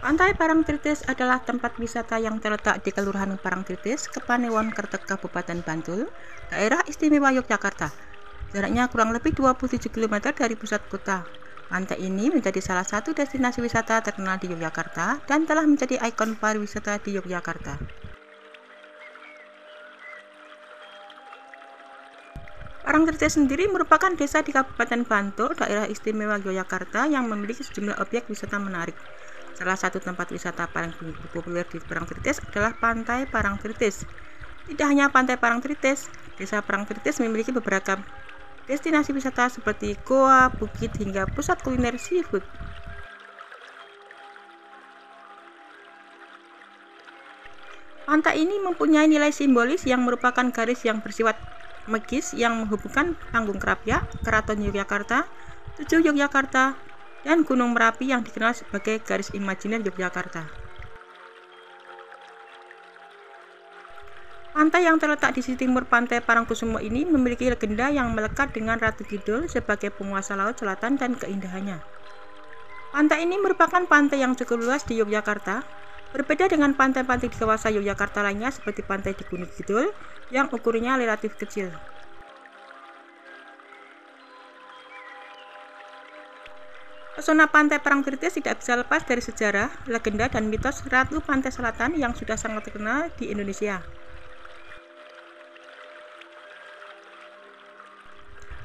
Pantai Parangtritis adalah tempat wisata yang terletak di Kelurahan Parangtritis, Kepanewon, Kertek, Kabupaten Bantul, Daerah Istimewa Yogyakarta. Jaraknya kurang lebih 27 km dari pusat kota. Pantai ini menjadi salah satu destinasi wisata terkenal di Yogyakarta dan telah menjadi ikon pariwisata di Yogyakarta. Parangtritis sendiri merupakan desa di Kabupaten Bantul, Daerah Istimewa Yogyakarta yang memiliki sejumlah objek wisata menarik. Salah satu tempat wisata paling populer di Parangtritis adalah Pantai Parangtritis. Tidak hanya Pantai Parangtritis, Desa Parangtritis memiliki beberapa destinasi wisata seperti goa, bukit, hingga pusat kuliner seafood. Pantai ini mempunyai nilai simbolis yang merupakan garis yang bersifat magis yang menghubungkan Panggung Krapyak, Keraton Yogyakarta, Tujuh Yogyakarta, dan Gunung Merapi yang dikenal sebagai garis imajiner Yogyakarta. Pantai yang terletak di sisi timur Pantai Parangkusumo ini memiliki legenda yang melekat dengan Ratu Kidul sebagai penguasa laut selatan dan keindahannya. Pantai ini merupakan pantai yang cukup luas di Yogyakarta, berbeda dengan pantai-pantai di kawasan Yogyakarta lainnya seperti pantai di Gunung Kidul yang ukurannya relatif kecil. Pesona Pantai Parangtritis tidak bisa lepas dari sejarah, legenda, dan mitos Ratu Pantai Selatan yang sudah sangat terkenal di Indonesia.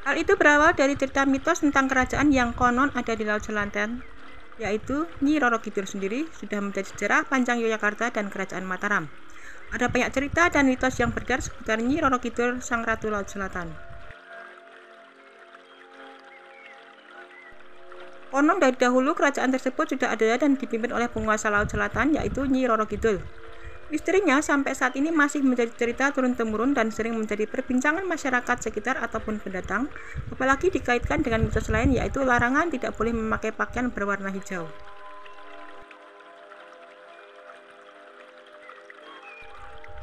Hal itu berawal dari cerita mitos tentang kerajaan yang konon ada di Laut Selatan, yaitu Nyi Roro Kidul sendiri sudah menjadi sejarah panjang Yogyakarta dan Kerajaan Mataram. Ada banyak cerita dan mitos yang beredar seputar Nyi Roro Kidul, Sang Ratu Laut Selatan. Konon dari dahulu kerajaan tersebut sudah ada dan dipimpin oleh penguasa Laut Selatan, yaitu Nyi Roro Kidul. Misterinya sampai saat ini masih menjadi cerita turun-temurun dan sering menjadi perbincangan masyarakat sekitar ataupun pendatang, apalagi dikaitkan dengan mitos lain, yaitu larangan tidak boleh memakai pakaian berwarna hijau.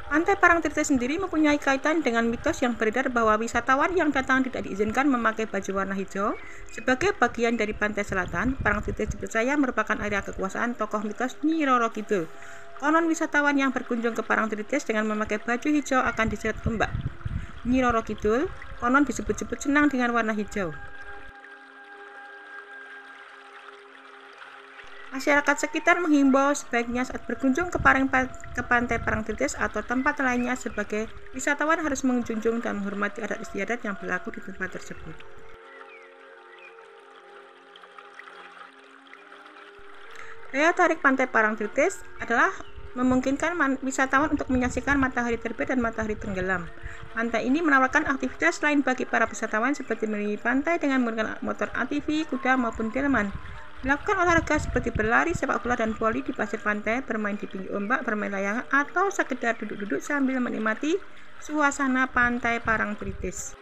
Pantai Parangtritis sendiri mempunyai kaitan dengan mitos yang beredar bahwa wisatawan yang datang tidak diizinkan memakai baju warna hijau. Sebagai bagian dari Pantai Selatan, Parangtritis dipercaya merupakan area kekuasaan tokoh mitos Nyi Roro Kidul. Konon wisatawan yang berkunjung ke Parangtritis dengan memakai baju hijau akan diseret ombak. Nyi Roro Kidul konon disebut-sebut senang dengan warna hijau. Masyarakat sekitar menghimbau sebaiknya saat berkunjung ke Pantai Parangtritis atau tempat lainnya sebagai wisatawan harus menjunjung dan menghormati adat istiadat yang berlaku di tempat tersebut. Daya tarik Pantai Parangtritis adalah memungkinkan wisatawan untuk menyaksikan matahari terbit dan matahari tenggelam. Pantai ini menawarkan aktivitas lain bagi para wisatawan seperti menyusuri pantai dengan menggunakan motor ATV, kuda maupun delman. Melakukan olahraga seperti berlari, sepak bola, dan voli di pasir pantai, bermain di pinggir ombak, bermain layangan, atau sekedar duduk-duduk sambil menikmati suasana Pantai Parangtritis.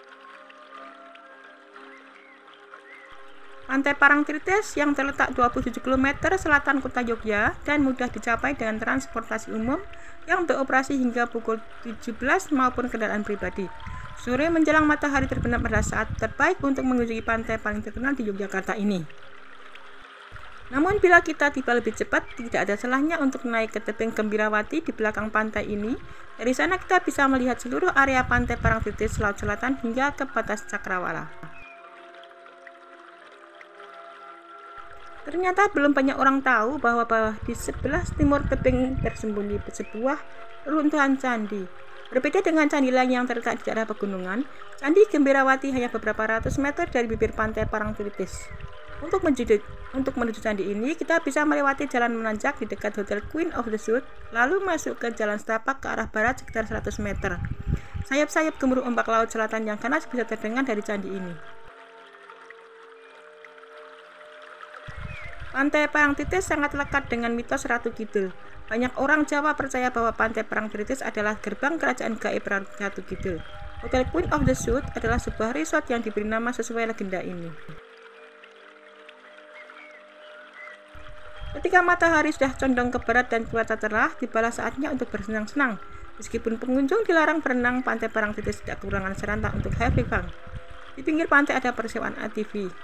Pantai Parangtritis yang terletak 27 km selatan kota Yogyakarta dan mudah dicapai dengan transportasi umum yang beroperasi hingga pukul 17 maupun kendaraan pribadi. Sore menjelang matahari terbenam adalah saat terbaik untuk mengunjungi pantai paling terkenal di Yogyakarta ini. Namun bila kita tiba lebih cepat, tidak ada salahnya untuk naik ke tebing Gembirawati di belakang pantai ini. Dari sana kita bisa melihat seluruh area Pantai Parangtritis Laut Selatan hingga ke batas Cakrawala. Ternyata belum banyak orang tahu bahwa di sebelah timur tebing tersembunyi sebuah runtuhan candi. Berbeda dengan candi lain yang terletak di daerah pegunungan, Candi Gembirawati hanya beberapa ratus meter dari bibir Pantai Parangtritis. Untuk menuju candi ini, kita bisa melewati jalan menanjak di dekat Hotel Queen of the South, lalu masuk ke jalan setapak ke arah barat sekitar 100 meter. Sayap-sayap gemuruh ombak laut selatan yang ganas bisa terdengar dari candi ini. Pantai Parangtritis sangat lekat dengan mitos Ratu Kidul. Banyak orang Jawa percaya bahwa Pantai Parangtritis adalah gerbang kerajaan gaib Ratu Kidul. Hotel Queen of the South adalah sebuah resort yang diberi nama sesuai legenda ini. Ketika matahari sudah condong ke barat dan cuaca cerah, tibalah saatnya untuk bersenang-senang. Meskipun pengunjung dilarang berenang, Pantai Parangtritis tidak kekurangan serantau untuk having fun. Di pinggir pantai ada persewaan ATV.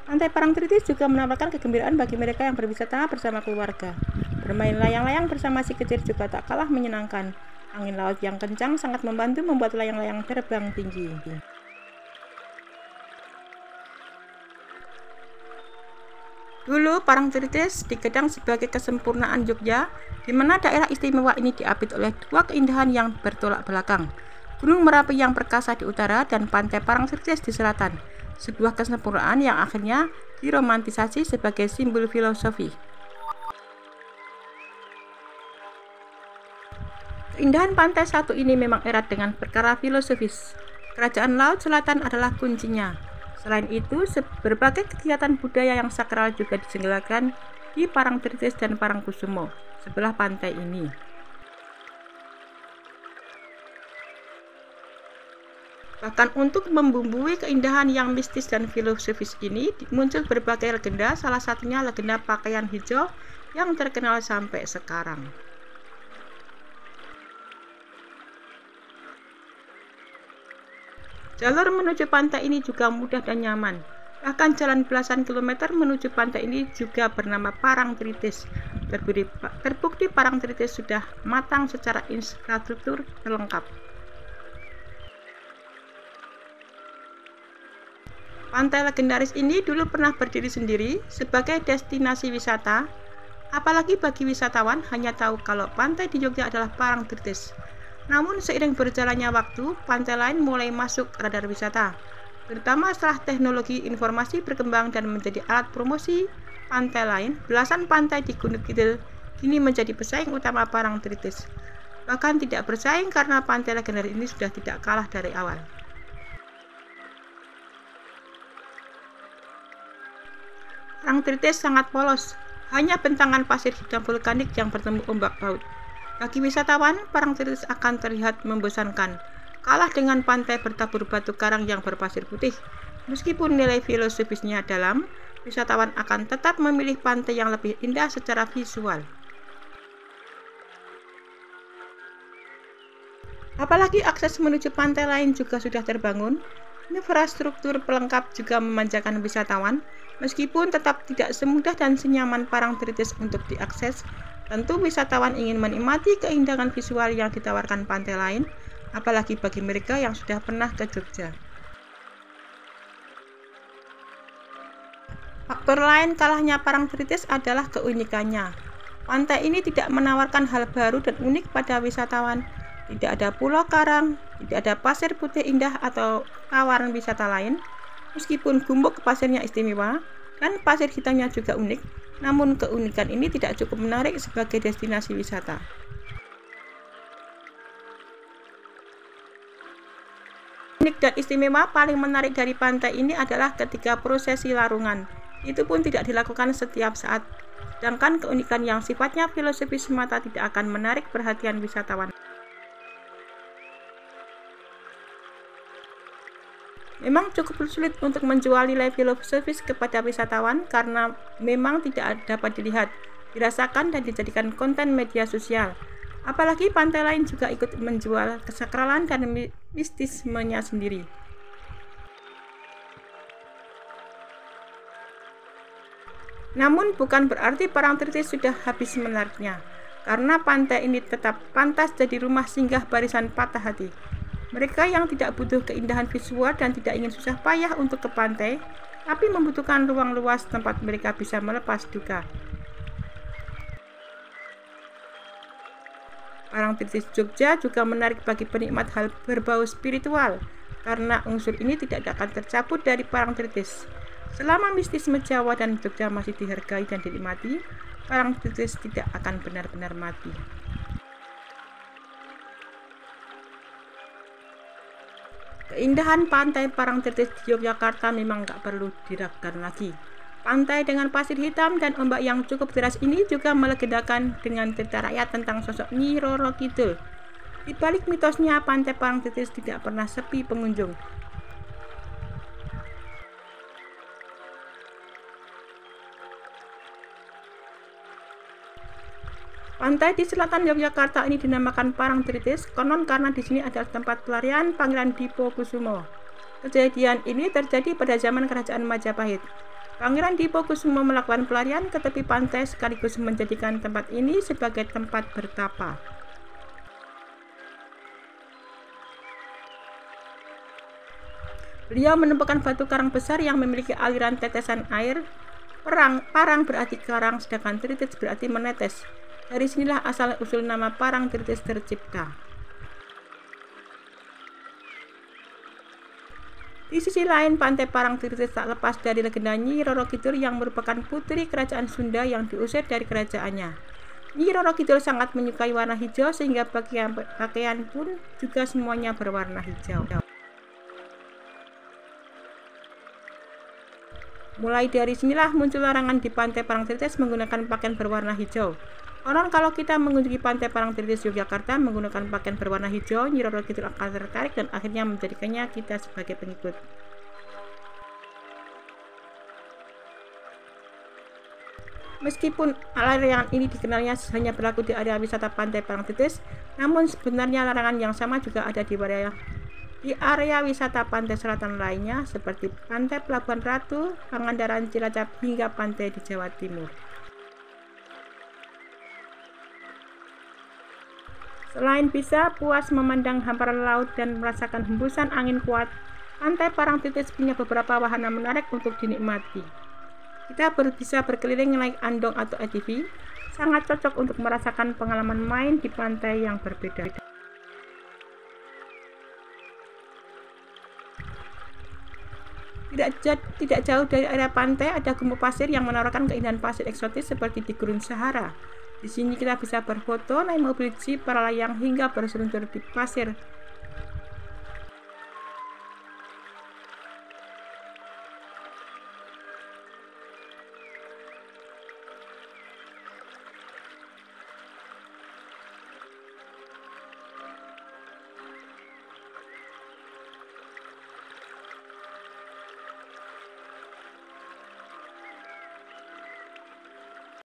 Pantai Parangtritis juga menawarkan kegembiraan bagi mereka yang berwisata bersama keluarga. Bermain layang-layang bersama si kecil juga tak kalah menyenangkan. Angin laut yang kencang sangat membantu membuat layang-layang terbang tinggi. Dulu Parangtritis dikenang sebagai kesempurnaan Jogja, di mana daerah istimewa ini diapit oleh dua keindahan yang bertolak belakang. Gunung Merapi yang perkasa di utara dan Pantai Parangtritis di selatan. Sebuah kesempurnaan yang akhirnya diromantisasi sebagai simbol filosofi. Keindahan pantai satu ini memang erat dengan perkara filosofis. Kerajaan Laut Selatan adalah kuncinya. Selain itu, berbagai kegiatan budaya yang sakral juga diselenggarakan di Parangtritis dan Parangkusumo, sebelah pantai ini. Bahkan untuk membumbui keindahan yang mistis dan filosofis ini, muncul berbagai legenda, salah satunya legenda pakaian hijau yang terkenal sampai sekarang. Jalur menuju pantai ini juga mudah dan nyaman. Bahkan jalan belasan kilometer menuju pantai ini juga bernama Parangtritis. Terbukti Parangtritis sudah matang secara infrastruktur lengkap. Pantai legendaris ini dulu pernah berdiri sendiri sebagai destinasi wisata, apalagi bagi wisatawan hanya tahu kalau pantai di Jogja adalah Parangtritis. Namun seiring berjalannya waktu, pantai lain mulai masuk radar wisata, terutama setelah teknologi informasi berkembang dan menjadi alat promosi pantai lain. Belasan pantai di Gunung Kidul kini menjadi pesaing utama Parangtritis. Bahkan tidak bersaing karena pantai legendaris ini sudah tidak kalah dari awal. Parangtritis sangat polos, hanya bentangan pasir hitam vulkanik yang bertemu ombak laut. Bagi wisatawan, Parangtritis akan terlihat membosankan, kalah dengan pantai bertabur batu karang yang berpasir putih. Meskipun nilai filosofisnya dalam, wisatawan akan tetap memilih pantai yang lebih indah secara visual. Apalagi akses menuju pantai lain juga sudah terbangun. Infrastruktur pelengkap juga memanjakan wisatawan, meskipun tetap tidak semudah dan senyaman Parangtritis untuk diakses. Tentu wisatawan ingin menikmati keindahan visual yang ditawarkan pantai lain, apalagi bagi mereka yang sudah pernah ke Jogja. Faktor lain kalahnya Parangtritis adalah keunikannya. Pantai ini tidak menawarkan hal baru dan unik pada wisatawan. Tidak ada pulau karang, tidak ada pasir putih indah atau tawaran wisata lain. Meskipun gumuk pasirnya istimewa dan pasir hitamnya juga unik, namun keunikan ini tidak cukup menarik sebagai destinasi wisata. Unik dan istimewa paling menarik dari pantai ini adalah ketika prosesi larungan. Itu pun tidak dilakukan setiap saat, sedangkan keunikan yang sifatnya filosofis semata tidak akan menarik perhatian wisatawan. Memang cukup sulit untuk menjual nilai filosofis kepada wisatawan karena memang tidak dapat dilihat, dirasakan, dan dijadikan konten media sosial. Apalagi pantai lain juga ikut menjual kesakralan dan mistismenya sendiri. Namun bukan berarti Parangtritis sudah habis menariknya, karena pantai ini tetap pantas jadi rumah singgah barisan patah hati. Mereka yang tidak butuh keindahan visual dan tidak ingin susah payah untuk ke pantai, tapi membutuhkan ruang luas tempat mereka bisa melepas duka. Parangtritis Jogja juga menarik bagi penikmat hal berbau spiritual, karena unsur ini tidak akan tercabut dari Parangtritis. Selama mistisme Jawa dan Jogja masih dihargai dan dinikmati, Parangtritis tidak akan benar-benar mati. Keindahan pantai Parangtritis di Yogyakarta memang tak perlu diragukan lagi. Pantai dengan pasir hitam dan ombak yang cukup deras ini juga melegendakan dengan cerita rakyat tentang sosok Nyi Roro Kidul. Di balik mitosnya, pantai Parangtritis tidak pernah sepi pengunjung. Pantai di selatan Yogyakarta ini dinamakan Parangtritis, konon karena di sini adalah tempat pelarian Pangeran Dipokusumo. Kejadian ini terjadi pada zaman Kerajaan Majapahit. Pangeran Diponegoro melakukan pelarian ke tepi pantai sekaligus menjadikan tempat ini sebagai tempat bertapa. Beliau menemukan batu karang besar yang memiliki aliran tetesan air. Parang berarti karang, sedangkan tritis berarti menetes. Dari sinilah asal-usul nama Parangtritis tercipta. Di sisi lain, pantai Parangtritis tak lepas dari legenda Nyi Roro Kidul yang merupakan putri kerajaan Sunda yang diusir dari kerajaannya. Nyi Roro Kidul sangat menyukai warna hijau sehingga pakaian pun juga semuanya berwarna hijau. Mulai dari sinilah muncul larangan di pantai Parangtritis menggunakan pakaian berwarna hijau. Konon kalau kita mengunjungi pantai Parangtritis Yogyakarta menggunakan pakaian berwarna hijau, Nyi Roro Kidul akan tertarik dan akhirnya menjadikannya kita sebagai pengikut. Meskipun larangan ini dikenalnya hanya berlaku di area wisata pantai Parangtritis, namun sebenarnya larangan yang sama juga ada di area wisata pantai selatan lainnya seperti Pantai Pelabuhan Ratu, Pangandaran, Cilacap, hingga pantai di Jawa Timur. Selain bisa puas memandang hamparan laut dan merasakan hembusan angin kuat, pantai Parangtritis punya beberapa wahana menarik untuk dinikmati. Kita bisa berkeliling naik andong atau ATV, sangat cocok untuk merasakan pengalaman main di pantai yang berbeda. Tidak jauh dari area pantai ada gumuk pasir yang menawarkan keindahan pasir eksotis seperti di Gurun Sahara. Di sini kita bisa berfoto, naik mobil jeep, para layang, hingga berseluncur di pasir